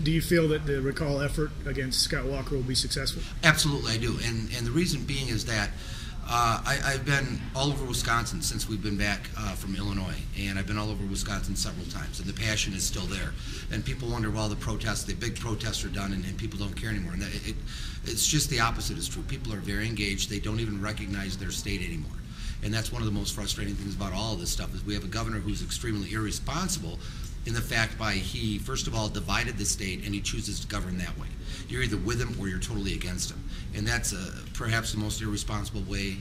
Do you feel that the recall effort against Scott Walker will be successful? Absolutely, I do. And the reason being is that I've been all over Wisconsin since we've been back from Illinois, and I've been all over Wisconsin several times, and the passion is still there. And people wonder, well, the big protests are done, and people don't care anymore. And it's just the opposite is true. People are very engaged. They don't even recognize their state anymore. And that's one of the most frustrating things about all of this stuff is we have a governor who's extremely irresponsible in the fact by he, first of all, divided the state and he chooses to govern that way. You're either with him or you're totally against him. And that's perhaps the most irresponsible way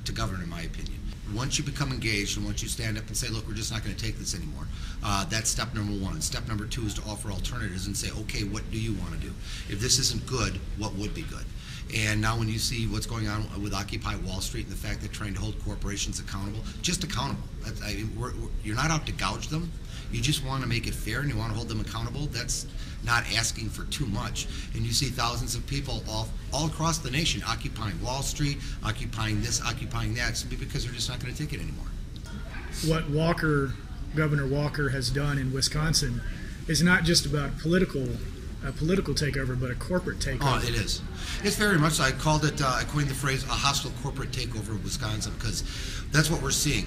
to govern, in my opinion. Once you become engaged and once you stand up and say, look, we're just not going to take this anymore, that's step number one. And step number two is to offer alternatives and say, okay, what do you want to do? If this isn't good, what would be good? And now when you see what's going on with Occupy Wall Street and the fact that trying to hold corporations accountable, just accountable. You're not out to gouge them. You just want to make it fair and you want to hold them accountable. That's not asking for too much. And you see thousands of people all across the nation occupying Wall Street, occupying this, occupying that, simply because they're just not going to take it anymore. What Governor Walker has done in Wisconsin is not just about a political takeover, but a corporate takeover. Oh, it is. It's very much. I coined the phrase a hostile corporate takeover of Wisconsin because that's what we're seeing.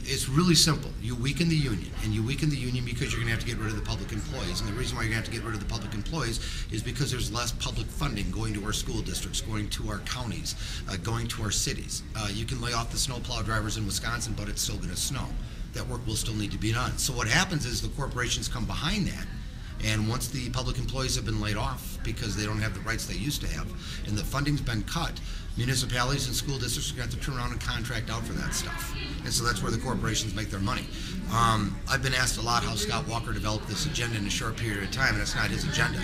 It's really simple. You weaken the union, and you weaken the union because you're going to have to get rid of the public employees. And the reason why you're going to have to get rid of the public employees is because there's less public funding going to our school districts, going to our counties, going to our cities. You can lay off the snowplow drivers in Wisconsin, but it's still going to snow. That work will still need to be done. So what happens is the corporations come behind that. And once the public employees have been laid off because they don't have the rights they used to have, and the funding's been cut, municipalities and school districts are going to have to turn around and contract out for that stuff. And so that's where the corporations make their money. I've been asked a lot how Scott Walker developed this agenda in a short period of time, and it's not his agenda.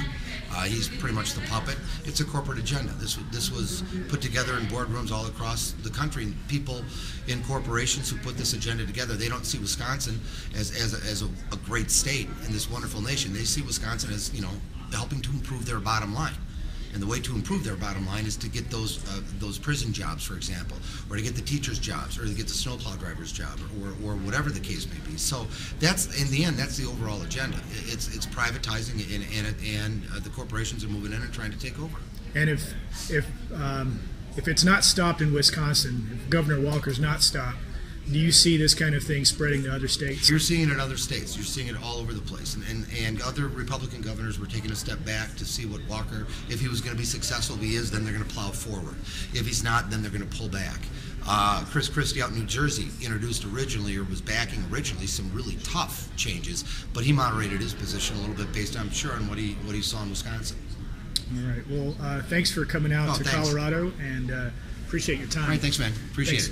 He's pretty much the puppet. It's a corporate agenda. This was put together in boardrooms all across the country. And people in corporations who put this agenda together, they don't see Wisconsin as a great state in this wonderful nation. They see Wisconsin as, helping to improve their bottom line. And the way to improve their bottom line is to get those prison jobs, for example, or to get the teachers' jobs, or to get the snowplow driver's job, or whatever the case may be. So that's, in the end, that's the overall agenda. It's privatizing, and the corporations are moving in and trying to take over. And if it's not stopped in Wisconsin, if Governor Walker's not stopped, do you see this kind of thing spreading to other states? You're seeing it in other states. You're seeing it all over the place. And other Republican governors were taking a step back to see what Walker, if he was going to be successful, if he is, then they're going to plow forward. If he's not, then they're going to pull back. Chris Christie out in New Jersey introduced originally, or was backing originally, some really tough changes, but he moderated his position a little bit based, I'm sure, on what he saw in Wisconsin. All right. Well, thanks for coming out to Colorado, and appreciate your time. All right, thanks, man. Appreciate it.